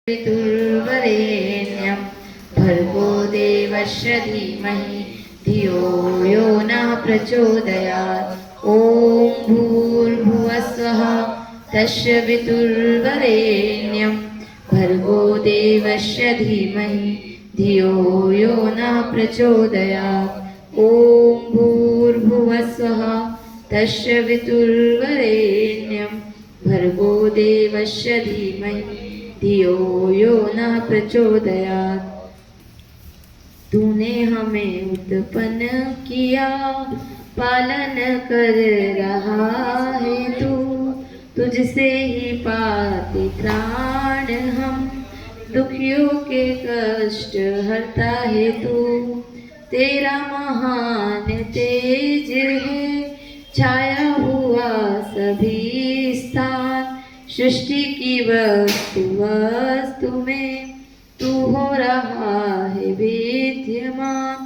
पितुर्वरेण्यं भर्गो देवस्य धीमहि धियो यो नः प्रचोदयात्। ॐ भूर्भुवः स्वः तस्य पितुर्वरेण्यं भर्गो देवस्य धीमहि धियो यो नः प्रचोदयात्। ॐ भूर्भुवः स्वः तस्य पितुर्वरेण्यं भर्गो देवस्य धीमहि धियो यो नः प्रचोदयात्। तूने हमें उत्पन्न किया, पालन कर रहा है तू, तुझसे ही पाते त्राण हम, दुखियों के कष्ट हरता है तू। तेरा महान तेज है छाया हुआ सभी स्थान, सृष्टि की वस्तु में तू हो रहा है विद्यमान।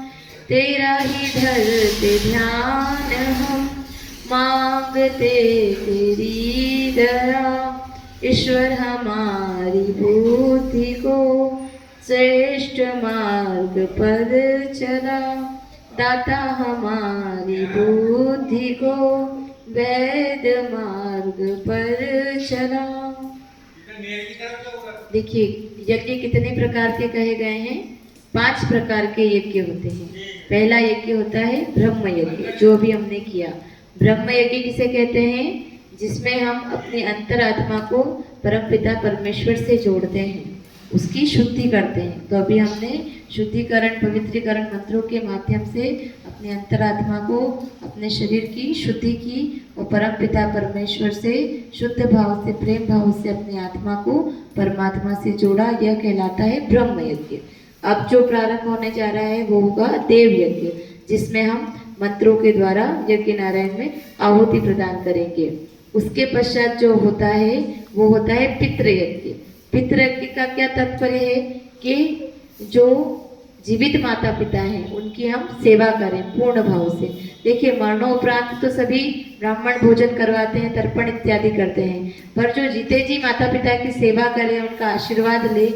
तेरा ही धरते ध्यान हम, मांगते तेरी दया। ईश्वर हमारी बुद्धि को श्रेष्ठ मार्ग पर चला, दाता हमारी बुद्धि को वैध मार्ग पर चला। देखिए यज्ञ कितने प्रकार के कहे गए हैं? 5 प्रकार के यज्ञ होते हैं। पहला यज्ञ होता है ब्रह्म यज्ञ, जो भी हमने किया। ब्रह्म यज्ञ किसे कहते हैं? जिसमें हम अपने अंतरात्मा को परमपिता परमेश्वर से जोड़ते हैं, उसकी शुद्धि करते हैं। तो अभी हमने शुद्धिकरण पवित्रीकरण मंत्रों के माध्यम से अपने अंतरात्मा को, अपने शरीर की शुद्धि की और परम पिता परमेश्वर से शुद्ध भाव से, प्रेम भाव से अपनी आत्मा को परमात्मा से जोड़ा। यह कहलाता है ब्रह्म यज्ञ। अब जो प्रारंभ होने जा रहा है वो होगा देव यज्ञ, जिसमें हम मंत्रों के द्वारा यज्ञ नारायण में आहुति प्रदान करेंगे। उसके पश्चात जो होता है वो होता है पितृ यज्ञ। पितृ यज्ञ का क्या तात्पर्य है? कि जो जीवित माता पिता हैं उनकी हम सेवा करें पूर्ण भाव से। देखिए मरणोपरांत तो सभी ब्राह्मण भोजन करवाते हैं, तर्पण इत्यादि करते हैं, पर जो जीते जी माता पिता की सेवा करें, उनका आशीर्वाद ले,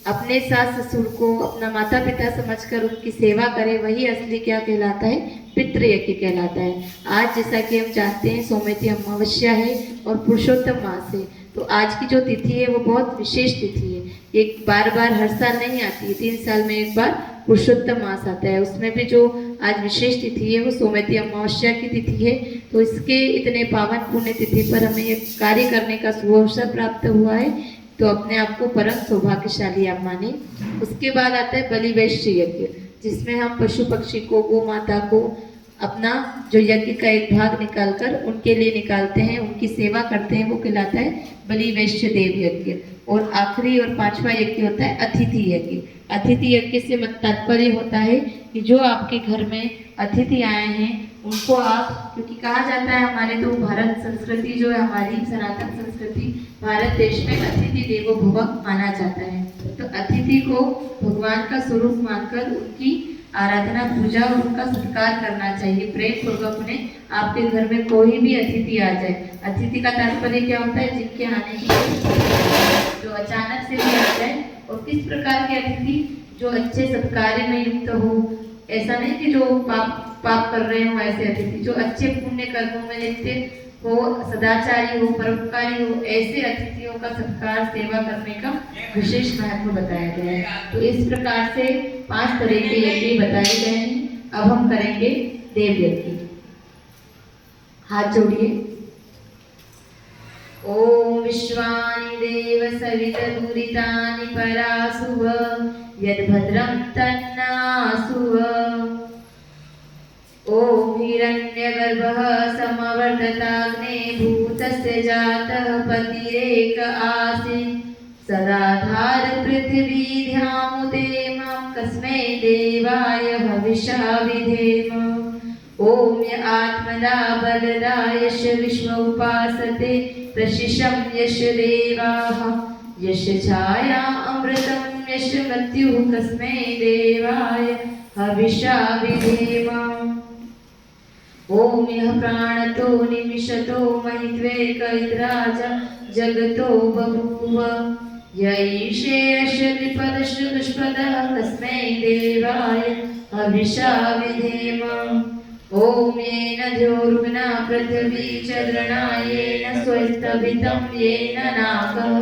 अपने सास ससुर को अपना माता पिता समझकर उनकी सेवा करे, वही असली क्या कहलाता है? पितृ यज्ञ कहलाता है। आज जैसा कि हम जानते हैं सोमवती अमावस्या है और पुरुषोत्तम मास है, तो आज की जो तिथि है वो बहुत विशेष तिथि है। एक बार बार हर साल नहीं आती है, 3 साल में एक बार पुरुषोत्तम मास आता है। उसमें भी जो आज विशेष तिथि है वो सोमवती अमावस्या की तिथि है। तो इसके इतने पावन पुण्य तिथि पर हमें ये कार्य करने का शुभ अवसर प्राप्त हुआ है, तो अपने आप को परम सौभाग्यशाली आप माने। उसके बाद आता है बलि वैश्य यज्ञ, जिसमें हम पशु पक्षी को, गौ माता को अपना जो यज्ञ का एक भाग निकालकर उनके लिए निकालते हैं, उनकी सेवा करते हैं, वो कहलाता है बलि वैश्य देव यज्ञ। और आखिरी और 5वां यज्ञ होता है अतिथि यज्ञ। अतिथि यज्ञ से तात्पर्य होता है कि जो आपके घर में अतिथि आए हैं उनको आप, क्योंकि कहा जाता है हमारे तो भारत संस्कृति जो है, हमारी सनातन संस्कृति, भारत देश में अतिथि देवो भव माना जाता है। तो अतिथि को भगवान का स्वरूप मानकर उनकी आराधना, पूजा और उनका सत्कार करना चाहिए प्रेम पूर्वक। उन्हें आपके घर में कोई भी अतिथि आ जाए, अतिथि का तात्पर्य क्या होता है? जिनके आने की जो अचानक से भी आ जाए। और किस प्रकार के अतिथि? जो अच्छे सत्कार्य में युक्त हो, ऐसा नहीं कि जो पाप कर रहे हो ऐसे अतिथि, जो अच्छे पुण्य कर्मों में लिप्त हो, सदाचारी हो, परोपकारी हो, ऐसे अतिथियों का सत्कार सेवा करने का विशेष महत्व बताया गया है। तो इस प्रकार से 5 तरह के यज्ञ बताए गए हैं। अब हम करेंगे देव यज्ञ। हाथ जोड़िए। ओम विश्वानि देव सवितुरितानि परासुव, यद्भद्रं तन्नासुव। ओम हिरण्यगर्भः समवर्तताग्ने भूतस्य जातः पतिरेक आसीत्, सदाधार पृथिवी ध्यामुते मां कस्मै देवाय हविषा विधेम। ओम य आत्मदा बलदा यश विश्व उपासते, प्रशिशं यश देवाः, यश छाया अमृतं यश मृत्युः, कस्मै देवाय हविषा विधेम। ओम यः प्राणतो निमिषतो महित्वेक इन्द्राज जगतो बभूव, य ईशे अश्वतिपदश्च दुष्पदः तस्मै देवाय हविषा विधेम। ॐ येन द्योरुग्ना पृथिवी चन्द्रणा येन स्वस्तभितं येन नाकः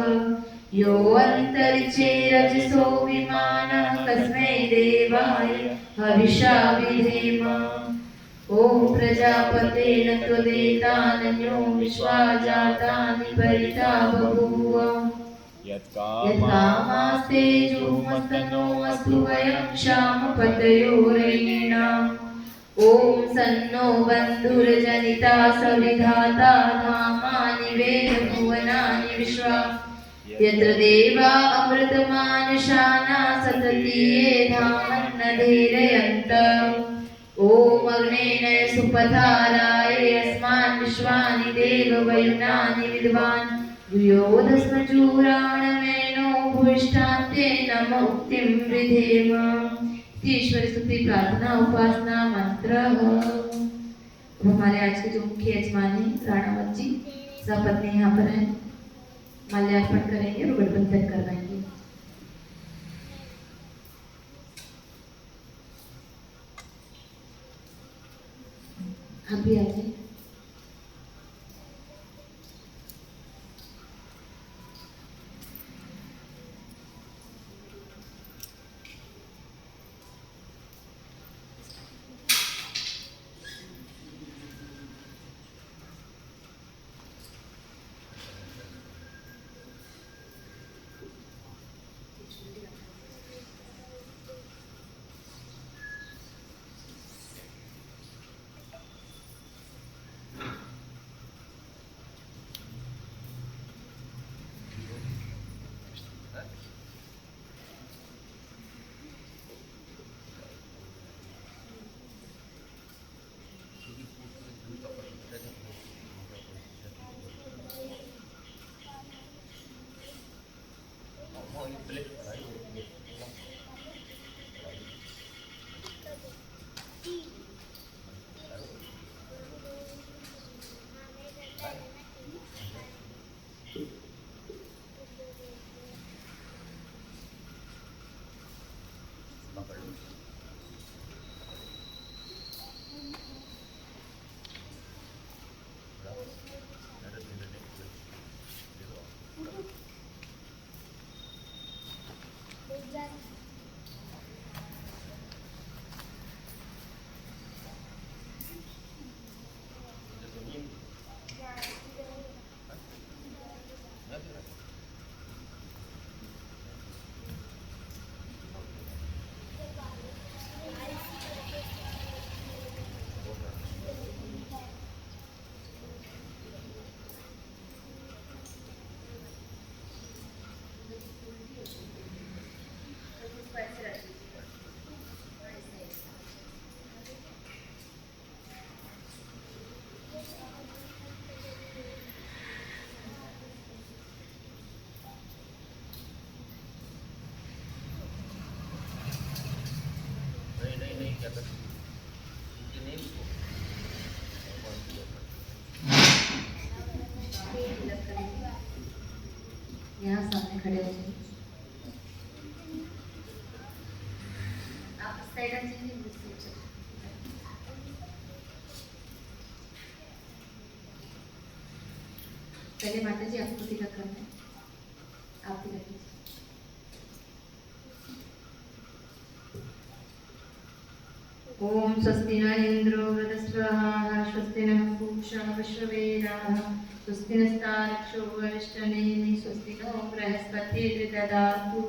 यो अन्तरिक्षे रजसो विमानः तस्मै देवाय हविषा विधेम। ॐ प्रजापतेन त्वदेतानन्यो विश्वा जातानि परिता बभूव। यत्कामास्ते जुमस्तनो अस्तु वयं क्षामपतयोरेणाम्। ॐ सन्नो बन्धुर्जनिता सविधाता धामानि वेदभुवनानि विश्वा। यत्र देवा अमृतमानशाना सतती ये धामन्नधीरयन्त। ॐ अग्नेय सुपथाराय अस्मान् विश्वानि देववयुनानि विद्वान् युयोधस्मजूराणमेनो भूष्टान्ते नमोक्तिं विधेम। ईश्वरी स्तुति प्रार्थना उपासना मंत्र। हमारे आज के जो मुख्य यजमान है राणावत जी सपत्नी यहाँ पर है, माल्यार्पण करेंगे और गठबंधन करवाएंगे। आप भी आइए। यहाँ सामने खड़े हो जाइए। आप इस साइड आ जाइए, इस साइड चलिए। पहले माता जी आपको तिलक करना है, आप तिलक कीजिए। ओम स्वस्ति न इंद्रो वृधस्वः स्वस्ति नः पूषा विश्ववेदाः स्वस्ति नस्तार्क्ष्यो अरिष्टनेमिः स्वस्ति नो बृहस्पतिर्दधातु।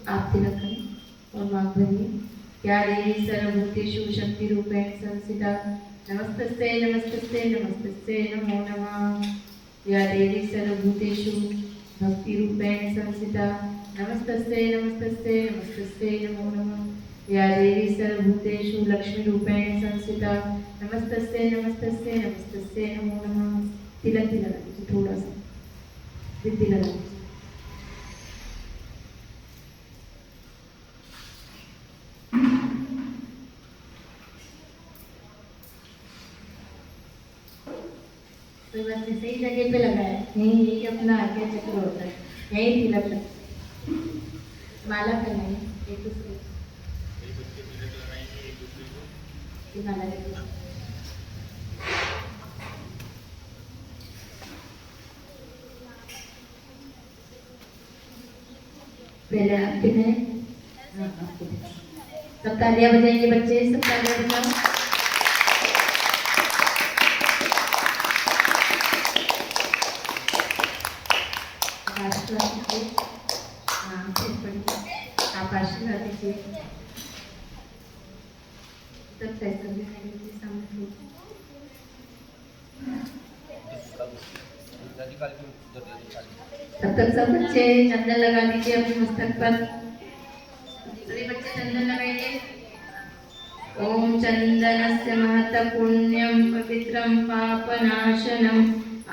आप तिलक करें और मांग भरिए। या देवी सर्वभूतेषु शक्ति रूपेण संस्थिता नमस्तस्यै नमस्तस्यै नमस्तस्यै नमो नमः। या देवी सर्वभूतेषु भक्ति रूपेण संस्थिता नमस्तस्यै नमस्तस्यै नमस्तस्यै नमो नमः। या देवी सर्वभूतेषु लक्ष्मी रूपेण संस्थिता नमस्तस्यै नमस्तस्यै नमस्तस्यै नमो नमः। तिलक भी लगा दीजिए, थोड़ा सा तिलक लगा दीजिए। कोई बात नहीं, सही जगह पे लगाया, यही अपना आज्ञा चक्र होता है, यही तिलक लगता है। माला पहनाई एक दूसरे को, माला लगी। पहले आप पिनाए, सब तालियां बजाएंगे बच्चे, सब तालियां बजाओ। आप आशीर्वाद दीजिए। तब सामने तब तक सब बच्चे चंदन लगा लीजिए अपने मस्तक पर। सभी बच्चे चंदन लगाइए। ओम चंदनस्य महत पुण्यम पवित्रम पापनाशनम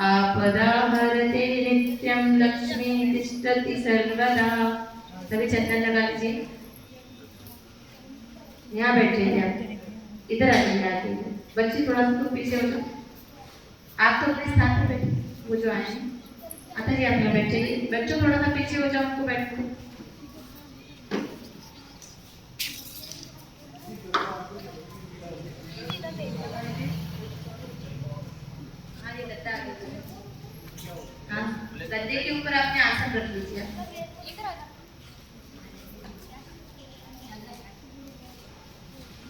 आपदाहरते नित्यम लक्ष्मी तिष्ठति सर्वदा। सभी चंदन लगा लीजिए। यहाँ बैठ जाइए, आप इधर आ जाइए। बच्चे थोड़ा सा तो पीछे हो जाओ, आप तो अपने स्थान पर बैठे, वो जो आए हैं आता जी आप यहाँ बैठ जाइए। बच्चों थोड़ा सा पीछे हो जाओ, उनको बैठने दो। हाँ, गद्दे के ऊपर आपने आसन रख लीजिए।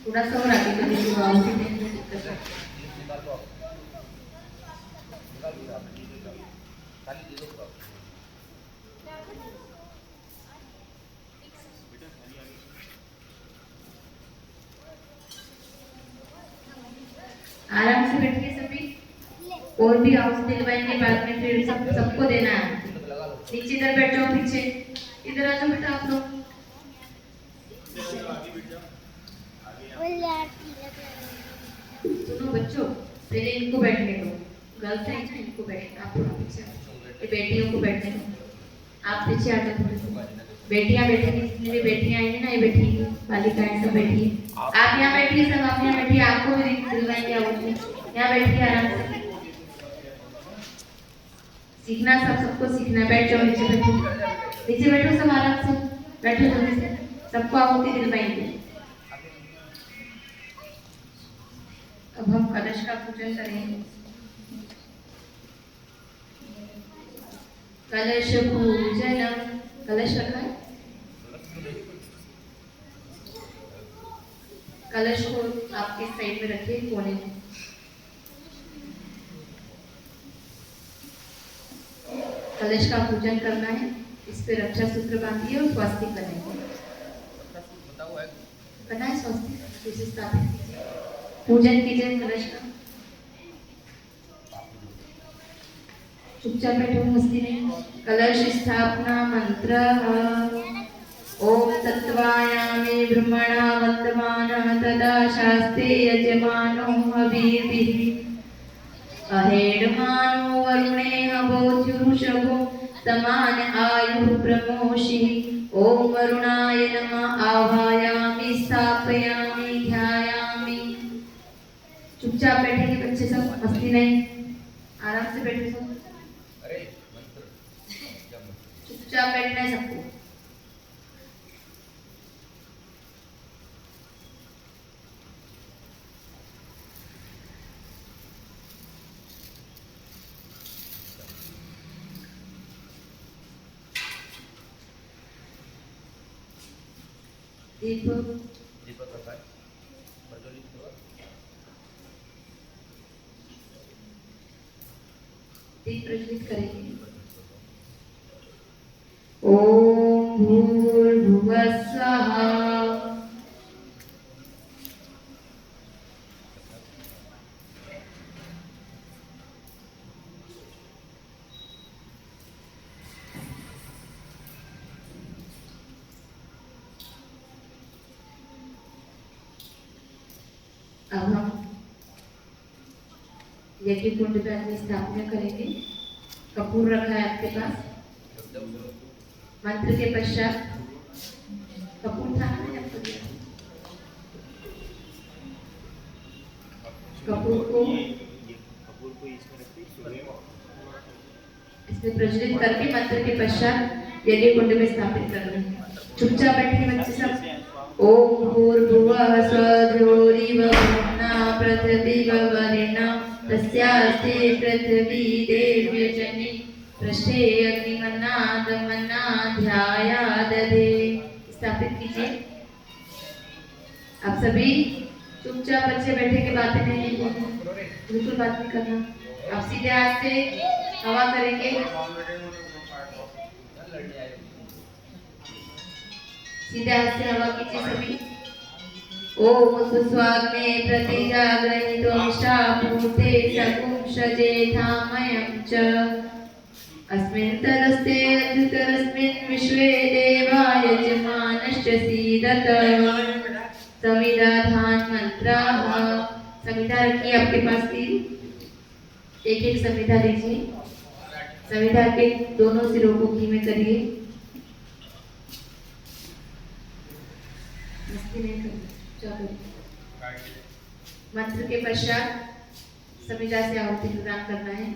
थोड़ा सा और आगे कर लीजिए। आराम से बैठिए सभी। और भी हाउस दिलवाएंगे बाद में, फिर सबको देना है। नीचे इधर बैठ जाओ, पीछे इधर आ जाओ बेटा आप लोग। सुनो बच्चों, पहले इनको बैठने दो। गर्ल्स हैं ना, इनको बैठने, आप थोड़ा पीछे। ये बेटियों को बैठने दो। आप पीछे आ जाओ थोड़े से। बेटियां बैठेंगी, जितनी भी बेटियां आएंगी ना, ये बैठेंगी, बालिकाएं सब बैठिए। आप यहाँ बैठिए, सब आप यहाँ बैठिए। आपको भी दिलवाएंगे यहाँ बैठिए आराम से। सीखना सबको सीखना। बैठ जाओ, नीचे बैठो, नीचे बैठो सब आराम से बैठो, जल्दी से सबको आहुति दिलवाएंगे। अब हम कलश का पूजन करेंगे। कलश पूजनम। कलश रखा है, कलश को आपके साइड में रखिए, कोने में। कलश का पूजन करना है। इस पे रक्षा सूत्र बांधिए और स्वास्तिक बनाइए। करना है स्वास्तिक, इसे स्थापित कीजिए, पूजन कीजिए कलश का। चुपचाप बैठो, मस्ती नहीं। कलश स्थापना मंत्र। ओम तत्वायामि ब्रह्मणा वन्दमानः तदा शास्ते यजमानो हविर्भिः अहेडमानो वरुणेह बोध्युषभो समान आयुः प्रमोषिः। ओम वरुणाय नमः आवाहयामि स्थापयामि ध्यायामि। चुपचाप बैठेंगे बच्चे सब, मस्ती नहीं, आराम से बैठे सब। चुपचाप बैठना है सबको। दीपक रखा है, दीप प्रज्वलित करेंगे। ओम भूर्भुवः स्वः। अब हम यज्ञ कुंड पे अपनी स्थापना करेंगे। कपूर रखा है आपके पास। मंत्र के पश्चात कपूर था ना, कपूर को इसमें रखते इसमें प्रज्वलित करके मंत्र के पश्चात यज्ञ कुंड में स्थापित करना है। चुपचाप बैठे बच्चे सब। ओम भूर्भुवः स्वधोरिव ब्रह्मणा पृथिवीवरेण्यं तस्यास्ति पृथिवी देव्यजनी पृष्ठे अग्निमन्नादमन्नाध्यायादधे। स्थापित कीजिए। आप सभी चुपचाप बच्चे बैठे के बातें नहीं बोलना, बिल्कुल बात नहीं करना। आप सीधे हाथ से हवा करेंगे, सीधे हाथ से हवा कीजिए सभी। ओम सुस्वाग्ने प्रतिजाग्रहितोष्टापूते सकुंशजेथामयं च अस्मिन् तदस्ते अद्युतरस्मिन् विश्वे देवा यजमानश्च सीदत। संविधान मंत्राः। संविधा रखिए आपके पास 3। एक एक संविधा लीजिए। संविधा के दोनों सिरों को घी में करिए। मंत्र के पश्चात संविधा से आहुति प्रदान करना है।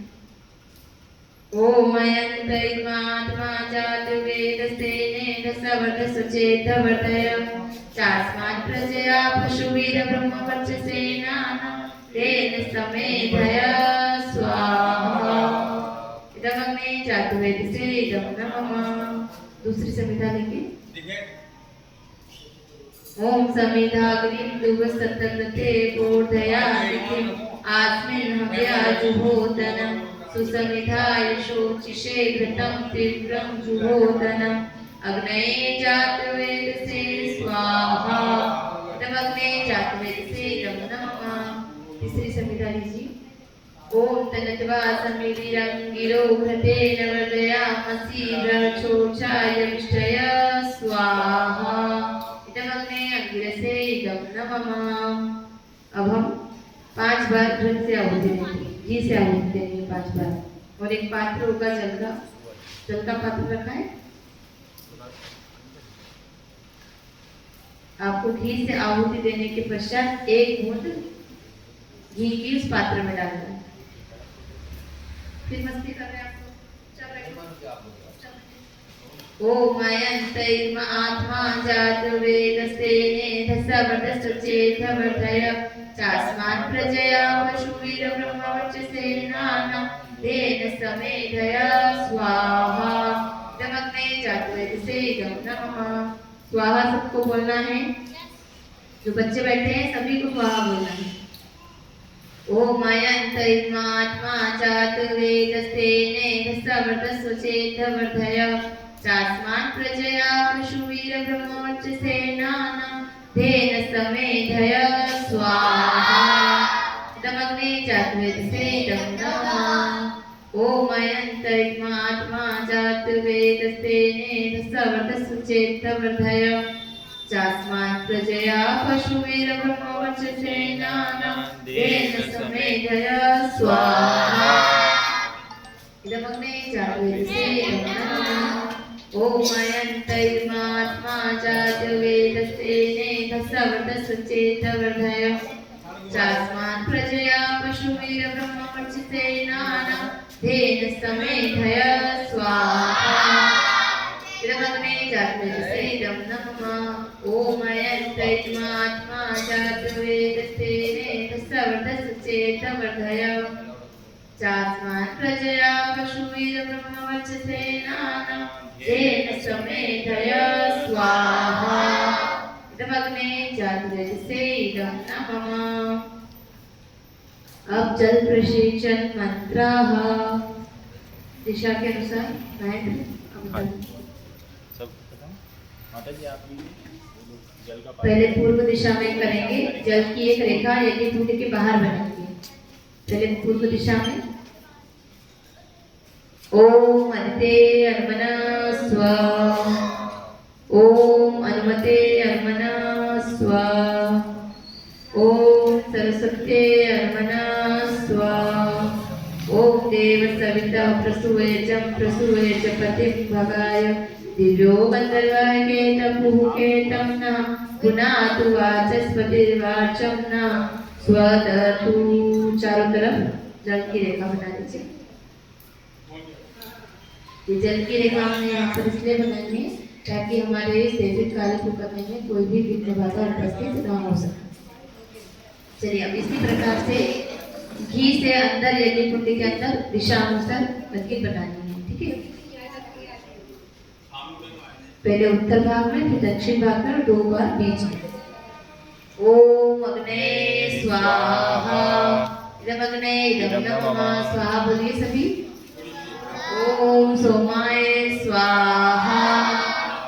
ओम अयंतरिमात्मा जातु वेदस्तेनेन सवर्धसुचेतवर्धय चास्मात् प्रजया पशुवीर ब्रह्मवर्चसेना तेन समेधय स्वाहा। इदमग्ने जातु वेदसे इदं नमः। दूसरी संविधा लेंगे। ओम समिधाग्निं दुवसतन्ते बोधयादितिं आस्मिन् हव्याजुहोतनं सुसमिधाय शोचिषे घृतं तीव्रं जुहोतनं अग्नये जातवेदसे स्वाहा। तमग्ने जातवेदसे नमः। तीसरी संविधा लीजिए। ओम तनत्वा समिधिरं गिरो घृतेन वर्धयामसि ब्रह्मोचाय विष्टय स्वाहा। इदमग्ने अंगिरसे इदं नमः। अब हम 5 बार घृत से आहुति देंगे, घी से आहुति देंगे 5 बार। और एक पात्र होगा जल का पात्र रखा है। आपको घी से आहुति देने के पश्चात 1 बूंद घी की उस पात्र में डालना है। फिर मस्ती कर रहे हैं आप लोग। ओम अयंतैर्मात्मा जातु वेदस्तेनेन सवर्धसुचेतवर्धय चास्मात् प्रजया पशुवीर ब्रह्मवर्चसेना तेन समेधय स्वाहा। इदमग्ने जातु वेदसे इदं नमः। स्वाहा सबको बोलना है। जो बच्चे बैठे हैं सभी को स्वाहा बोलना है। ओम अयंतैर्मात्मा जातु वेदस्तेनेन सवर्धसुचेतवर्धय चास्मात् प्रजया पशुवीर ब्रह्मवर्चसेना तेन समेधय स्वाहा। इदमग्ने जातु वेदसे इदं नमः। ओम अयंतैर्मात्मा जातु वेदस्तेनेन सवर्धसुचेतवर्धय चास्मात् प्रजया पशुवीर ब्रह्मवर्चसेना तेन समेधय स्वाहा। इदमग्ने जातु वेदसे इदं नमः। ओम अयंतैर्मात्मा जातु वेदस्तेनेन सवर्धसुचेतवर्धय चास्मात् प्रजया पशुवीर ब्रह्मवर्चसेना तेन समेधय स्वाहा। इदमग्ने जातु वेदसे इदं नमः। ओम अयंतैर्मात्मा जातु वेदस्तेनेन सवर्धसुचेतवर्धय चास्मात् प्रजया पशुवीर ब्रह्मवर्चसेना तेन समेधय स्वाहा। इदमग्ने जातु वेदसे इदं नमः। अब जल प्रसेचन मंत्राः। दिशा के अनुसार गायत्री। पहले पूर्व दिशा में करेंगे। जल की एक रेखा यज्ञ कुंड के बाहर बनेगी। पहले पूर्व दिशा में ओम अन्ते अर्मना स्व। ओम अनुमते अर्मना स्व। ओम सरस्वते अर्मना स्व। ओम देव सविता प्रसूयजं प्रसूयज पतिं भगाय दिव्यो गंधर्वाय केतपुः केतं न पुनातु वाचस्पतिर्वाचं न स्वदतु। चारों तरफ जल की रेखा बना दीजिए। ये जल की रेखा हमने यहाँ पर इसलिए बनाई है ताकि हमारे इस दैविक कार्य को करने में कोई भी विघ्न बाधा उपस्थित न हो सके। चलिए अब इसी प्रकार से घी से अंदर यज्ञ कुंड के अंदर दिशा अनुसार लकीर बनानी है, ठीक है। पहले उत्तर भाग में फिर दक्षिण भाग में और 2 बार बीच में। ओम अग्ने स्वाहा, इदम अग्ने इदम नमः स्वाहा बोलिए सभी। ओम सोमाय स्वाहा,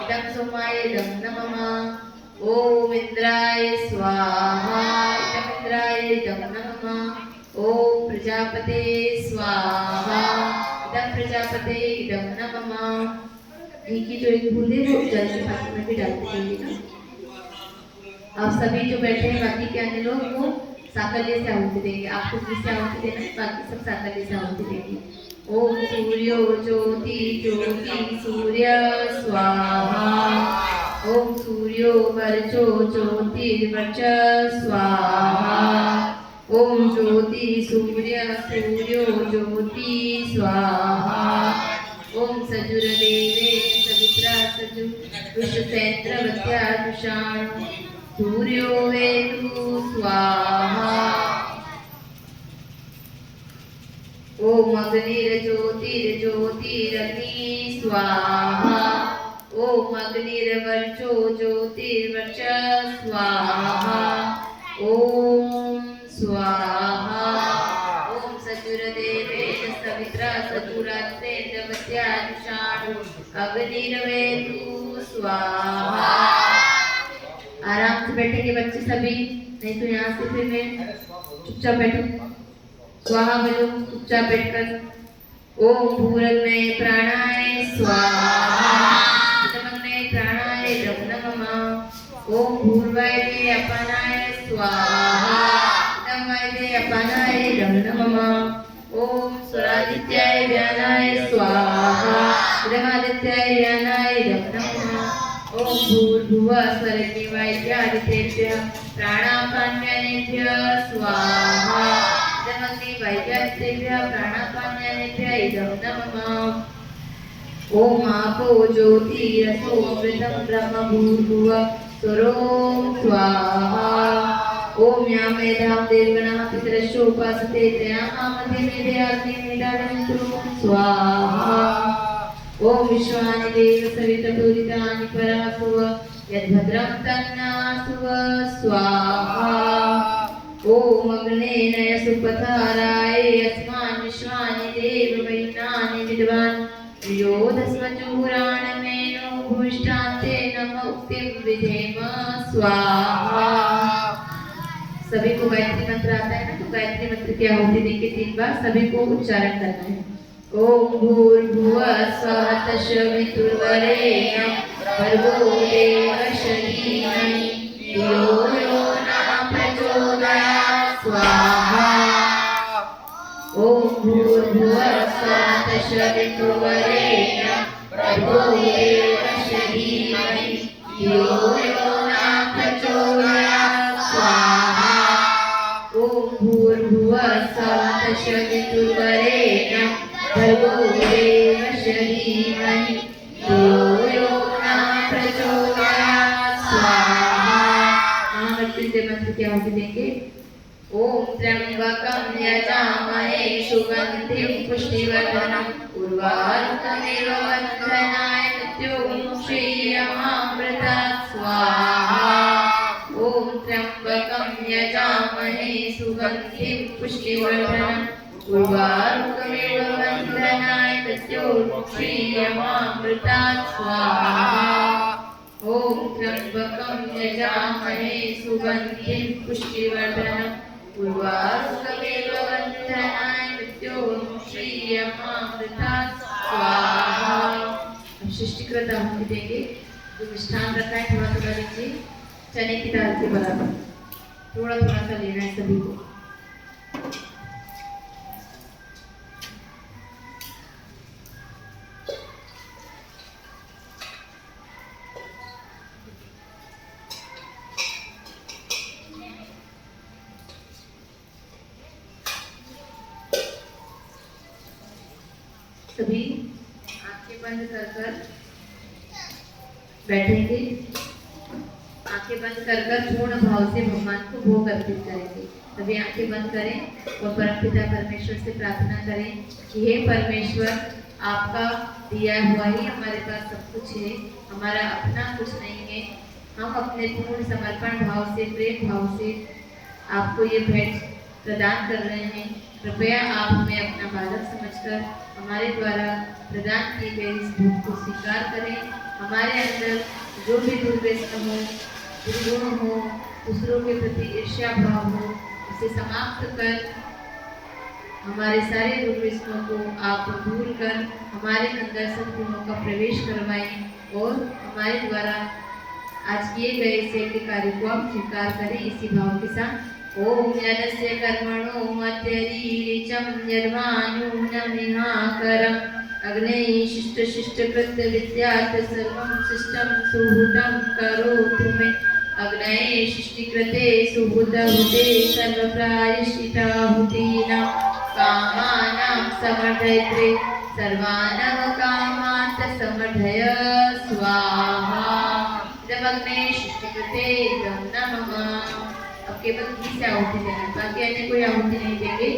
इदम सोमाय इदम नमः। ओम इंद्राय स्वाहा, इदम इंद्राय इदम नमः। ओम प्रजापते स्वाहा, इदम प्रजापते इदम नमः। घी की जो एक बूंद है वो जल के पात्र में भी डालते जाइएगा। आप सभी जो बैठे हैं बाकी के अन्य लोग वो साकल्य से आहुति देंगे। आपको किससे आहुति देना है, बाकी सब साकल्य से आहुति देंगे। ओम सूर्यो ज्योति ज्योति सूर्य स्वाहा। ओम सूर्यो वर्चो ज्योतिर्वर्च स्वाहा। ओम ज्योति सूर्य सूर्यो ज्योति स्वाहा। ओम सजुरदेवे सवित्रा सजु वृषसेन्द्रवत्यादुषाणु सूर्यो वेदु स्वाहा। ओम अग्निर्ज्योतिर्ज्योतिरग्नि स्वाहा। ओम अग्निर्वर्चो ज्योतिर्वर्च स्वाहा। ओम स्वाहा। ओम सजुरदेवे सवित्रा सजुरात्रेन्द्रवत्यादुषाणु अग्निर्वेदु स्वाहा। आराम से बैठेंगे बच्चे सभी, नहीं तो यहाँ से फिर मैं चुपचाप बैठो। स्वाहा बोलो चुपचाप बैठकर। ओम भूरग्ने प्राणाय स्वाहा, इदमग्ने प्राणाय नमः। ओम भूर्वाय अपानाय स्वाहा, इदं वायवे अपानाय नमः। ओम स्वरादित्याय व्यानाय स्वाहा, इदमादित्याय व्यानाय नमः। ओम भूर्भुवः स्वरग्निवायुव्यादितेभ्यः प्राणापान्यानेभ्यः स्वाहा, इदमग्निवायुव्यादितेभ्यः प्राणापान्यानेभ्यः इदं नमः। ओम आपो ज्योतिरसो अमृतं ब्रह्म भूर्भुवः स्वरों स्वाहा। ओम या मेधां देवगणः पितरश्च उपासते तया मध्ये मेधयाग्निमीडानन्तु स्वाहा। ओम विश्वानि देव सवितपूरितानि परासुव यद्भद्रं तन्नासुव स्वाहा। ओम अग्नेय सुपथाराय अस्मान् विश्वानि देव वैनानि विद्वान् योधस्वचूराणमेनो भूष्टान्ते नम उक्तिं विधेम स्वाहा। सभी को गायत्री मंत्र आता है ना, तो गायत्री मंत्र की आहुति देके 3 बार सभी को उच्चारण करना है। ओम भूर्भुवः स्वः तस्सवितुर्वरेण्यं भर्गो देवस्य धीमहि धियो यो नः प्रचोदयात् स्वाहा। ओम भूर्भुवः स्वः तस्सवितुर्वरेण्यं भर्गो देवस्य धीमहि धियो यो नः प्रचोदयात् स्वाहा। ओम भूर्भुवः स्वः तस्सवितुर्वरेण्यं भर्गो देवस्य धीमहि धियो यो नः प्रचोदयात् स्वाहा। महामृत्यु से मंत्र की आहुति देंगे। ओम त्र्यंबकं यजामहे सुगंधिं पुष्टिवर्धनम् उर्वारुकमिव बन्धनाय मृत्युमुक्षीयमामृतात् स्वाहा। ओम त्र्यंबकं यजामहे सुगंधिं पुष्टिवर्धनम् उर्वारुकमिव बन्धनाय मृत्युमुक्षीयमामृतात् स्वाहा। ओम त्र्यंबकं यजामहे सुगंधिं पुष्टिवर्धनम् उर्वारुकमिव बन्धनाय मृत्युमुक्षीयमामृतात् स्वाहा। अब सृष्टिकृत आहुति देंगे। जो मिष्ठान रखा है थोड़ा थोड़ा लीजिए, चने की दाल के बराबर थोड़ा थोड़ा सा लेना है सभी को। सभी आपके बंद कर बैठेंगे। आंखें बंद कर पूर्ण भाव से भगवान को भोग अर्पित करेंगे। तभी आंखें बंद करें और परमपिता परमेश्वर से प्रार्थना करें कि हे परमेश्वर, आपका दिया हुआ ही हमारे पास सब कुछ है, हमारा अपना कुछ नहीं है। हम अपने पूर्ण समर्पण भाव से, प्रेम भाव से आपको ये भेंट प्रदान कर रहे हैं। कृपया आप हमें अपना बालक समझकर हमारे द्वारा प्रदान की गई इस भोग को स्वीकार करें। हमारे अंदर जो भी दुर्व्यसन हो, दुर्गुण हो, दूसरों के प्रति ईर्ष्या भाव हो, उसे समाप्त कर हमारे सारे दुर्व्यसनों को आप दूर कर हमारे अंदर सद्गुणों का प्रवेश करवाएं और हमारे द्वारा आज किए गए सेव्य कार्य को आप स्वीकार करें इसी भाव के साथ। ओम यदस्य कर्मणो मत्यरीचम निर्वाणुनमिहाकरम् अग्नेय शिष्ट शिष्ट कृत्य विद्यार्थ सर्वं शिष्टं सुहृदं करोतु मे। अग्नेय शिष्टिकृते सुहृदहुते सर्वप्रायश्चिताहुतीनां कामानां समर्धयत्रे सर्वानां कामान् समर्धय स्वाहा। जब अग्नेय शिष्टिकृते नमः। अब केवल घी से आहुति देना, बाकी अन्य कोई आहुति नहीं देंगे,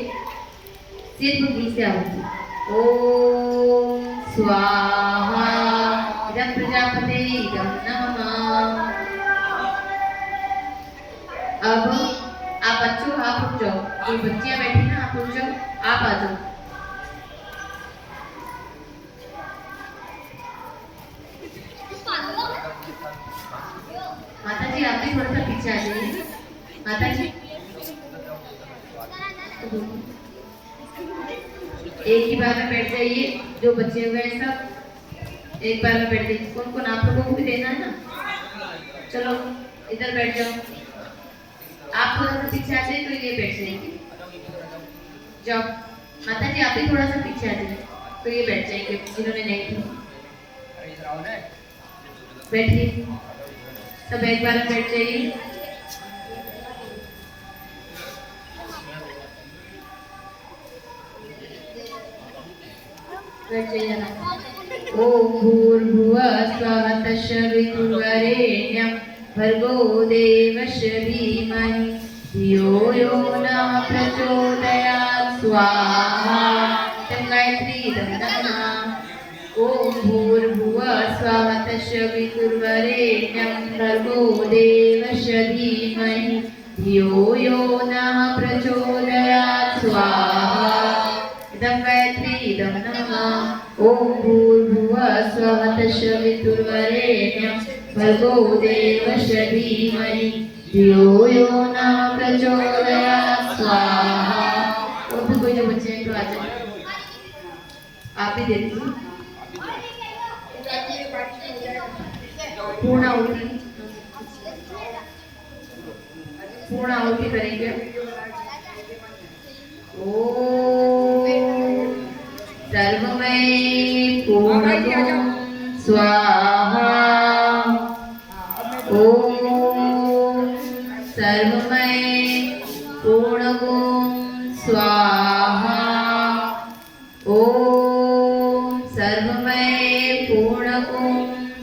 सिर्फ घी से आहुति। ओम स्वाहा इदं प्रजापते इदं नमः। अब आप बच्चों आप उठ जाओ, कोई बच्चियां बैठी ना, आप उठ जाओ, आप आ जाओ। माता जी आप भी थोड़ा सा पीछे आ जाइए। माता जी एक ही बार में बैठ जाइए, जो बचे हुए हैं सब एक बार में बैठ जाइए। कौन कौन आप लोगों को भी देना है ना, चलो इधर बैठ जाओ। आप थोड़ा सा पीछे आ जाइए तो ये बैठ जाएंगे, जाओ। माता जी आप भी थोड़ा सा पीछे आ जाइए तो ये बैठ जाएंगे जिन्होंने नहीं थी। बैठिए सब एक बार में बैठ जाइए। ओम भूर्भुवः स्वः तत्सवितुर्वरेण्यं भर्गो देवस्य धीमहि धियो यो नः प्रचोदयात् स्वाहा। गायत्री नमः। ओम भूर्भुवः स्वः तत्सवितुर्वरेण्यं भर्गो देवस्य धीमहि धियो यो नः प्रचोदयात् स्वाहा। इदं गायत्री इदं नमः। ओम भूर्भुवः स्वः तत्सवितुर्वरेण्यं भर्गो देवस्य धीमहि धियो यो नः प्रचोदयात् स्वाहा। और भी कोई जो बच्चे हैं तो आ जाए, आप भी दे दीजिए। पूर्ण आहुति, पूर्ण आहुति करेंगे। ओम सर्वमय पूर्णगुं स्वाहा। ओम सर्वमय पूर्णगुं स्वाहा। ओम सर्वमय पूर्णगुं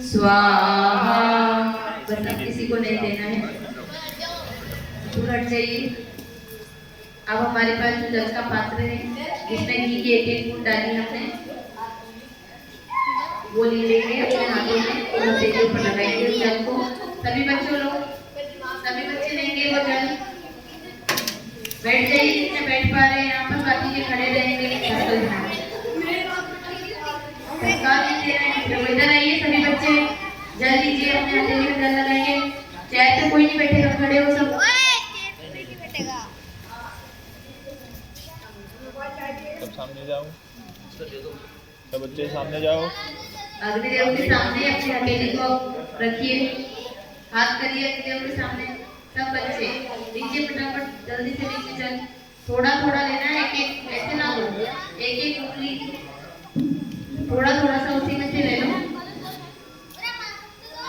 स्वाहा। बस अब किसी को नहीं देना है, दूर हट जाइए। अब हमारे पास जो जल का पात्र है जिसमें घी की एक एक बूंद डाली हमने, वो ले लेंगे अपने हाथों में और हथे के ऊपर लगाएंगे उस जल को। सभी बच्चों लोग, सभी बच्चे लेंगे वो जल। बैठ जाइए जितने बैठ पा रहे हैं यहाँ पर, बाकी के खड़े रहेंगे। इधर आइए सभी बच्चे, जल लीजिए, अपने हथेली में जल लगाएंगे। चेयर पे कोई नहीं बैठेगा, खड़े हो सब। सब सामने जाओ, सब बच्चे सामने जाओ। अग्निदेव के सामने अपनी हथेली को रखिए, हाथ करिए अग्निदेव के सामने। सब बच्चे नीचे फटाफट जल्दी से नीचे चल। थोड़ा थोड़ा लेना है, एक एक ऐसे ना लो, एक एक उंगली थोड़ा थोड़ा सा उसी में से ले लो।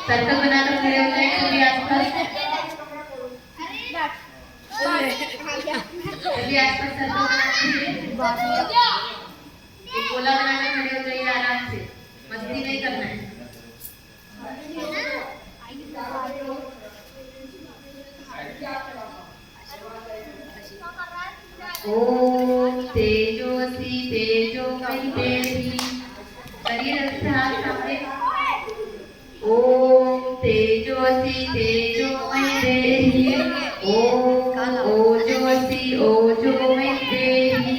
सर्कल बनाकर खड़े हो जाए सभी आसपास, सभी आसपास सर्कल बनाकर एक गोला बनाकर खड़े हो जाइए आराम से, मत हाथ सामने। ओम तेजोसी तेजोमय देहि, ओम ओजोसी ओजोमय देहि,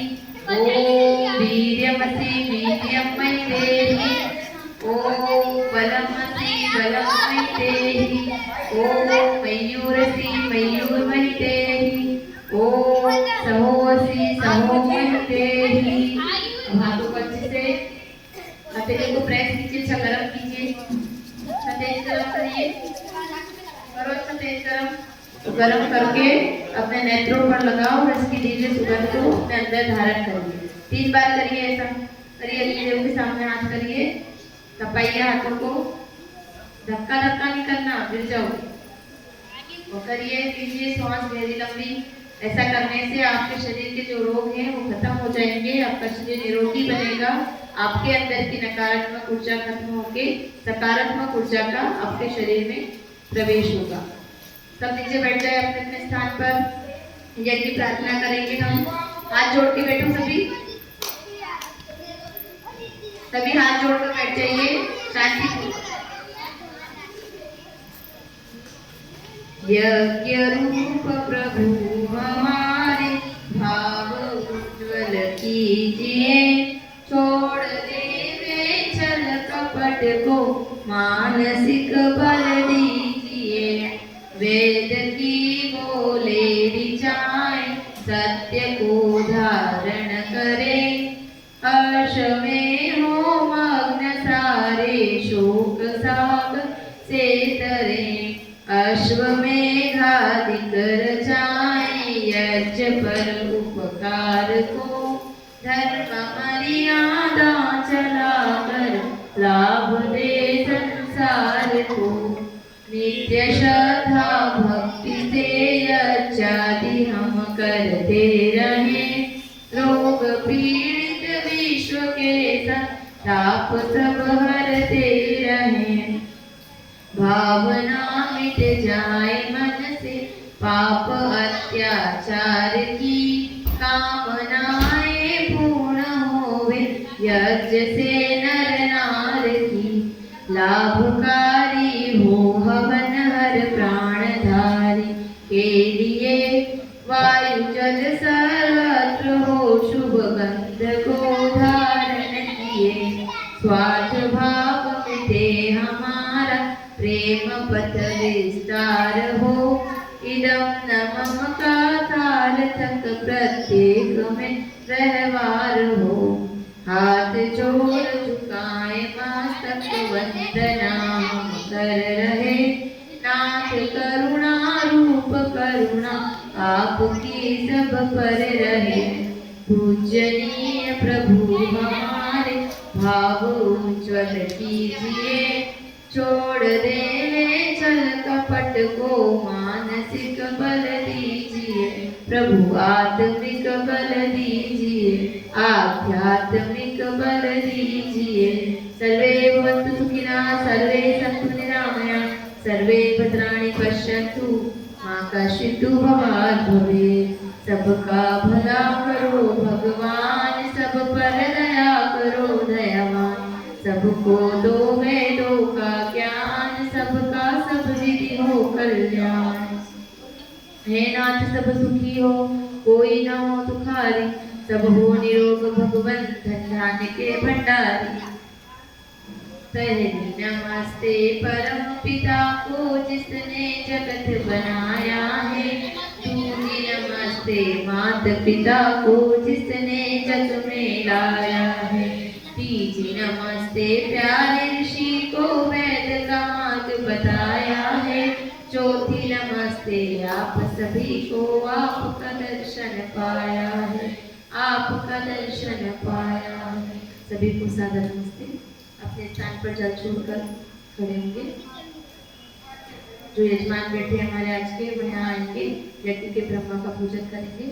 ओम वीर्यमसि वीर्यमय देहि, ओम बलमसि बलमय देहि, ओम मयूरसि मयूरमय देहि, ओम सहोसी सहोमय देहि। अब हाथों को अच्छे से हथेली को प्रेस कीजिए, अच्छा गरम कीजिए, अच्छा तेज गरम करिए, करो अच्छा तेज गरम। तो गरम करके अपने नेत्रों पर लगाओ और इसकी दिव्य सुगंध को अपने अंदर धारण करिए। 3 बार करिए ऐसा, करिए अग्नि देव के सामने हाथ करिए, तपाइए हाथों को, धक्का धक्का नहीं करना, गिर जाओगे। और करिए, कीजिए श्वास गहरी लंबी। ऐसा करने से आपके शरीर के जो रोग हैं वो खत्म हो जाएंगे, आपका शरीर निरोगी बनेगा, आपके अंदर की नकारात्मक ऊर्जा खत्म होकर सकारात्मक ऊर्जा का आपके शरीर में प्रवेश होगा। सब नीचे बैठ जाए अपने अपने स्थान पर। यज्ञ की प्रार्थना करेंगे हम। हाथ जोड़ के बैठो सभी, सभी हाथ जोड़कर बैठ जाइए शांति। यज्ञ रूप प्रभु हमारे भाव उज्ज्वल कीजिए, छोड़ देवे छल कपट को मानसिक बल दीजिए। वेद की बोले ऋचाएं सत्य को धारण करे, हर्ष में हो मग्न सारे शोक सागर से तरे। अश्वमेधाधिक रचाएं यज्ञ पर उपकार को, धर्म मर्यादा चलाकर लाभ दे संसार को। नित्य श्रद्धा भक्ति से यज्ञादि हम करते रहे, रोग पीड़ित विश्व के संताप सब हरते रहे। भावना मिट जाए मन से पाप अत्याचार की, कामनाएं पूर्ण होवे यज्ञ से नर नार की। लाभकारी हो हवन हर प्राणधारी के लिए, वायु जल सर्वत्र हो शुभ गंध को धारण किए। स्वार्थ भाव मिटे हमारा प्रेम पथ विस्तार हो, इदम न मम का सार्थक प्रत्येक में व्यवहार हो। हाथ जोड़ झुकाए मस्तक वंदना हम कर रहे, नाथ करुणा रूप करुणा आपकी सब पर रहे। पूजनीय प्रभु हमारे भाव उज्ज्वल कीजिए, छोड़ देवे छल कपट को मानसिक बल दीजिए। प्रभु आत्मिक बल दीजिए, आध्यात्मिक बल दीजिए। सर्वे भवन्तु सुखिनः, सर्वे सन्तु निरामयाः, सर्वे भद्राणि पश्यन्तु मा कश्चित् दुःखभाग् भवेत्। सबका भला करो भगवान, सब पर दया करो दयावान। सबको दो वेदों का ज्ञान, सबका सब विधि हो कल्याण। हे नाथ सब सुखी हो, कोई न हो दुखारी, सब हो निरोग भगवन धन धान्य के भंडारी। पहले नमस्ते परम पिता को जिसने जगत बनाया है, दूसरी नमस्ते माता पिता को जिसने जग में लाया है। तीसरी नमस्ते प्यारे ऋषि को वेद का मार्ग बताया है। चौथी नमस्ते आप सभी को आपका दर्शन पाया है, आपका दर्शन पाया है। सभी को सादर नमस्ते। अपने स्थान पर जल छोड़कर खड़े होंगे। जो यजमान बैठे हमारे आज के, वह आएंगे, यज्ञ के ब्रह्मा का पूजन करेंगे।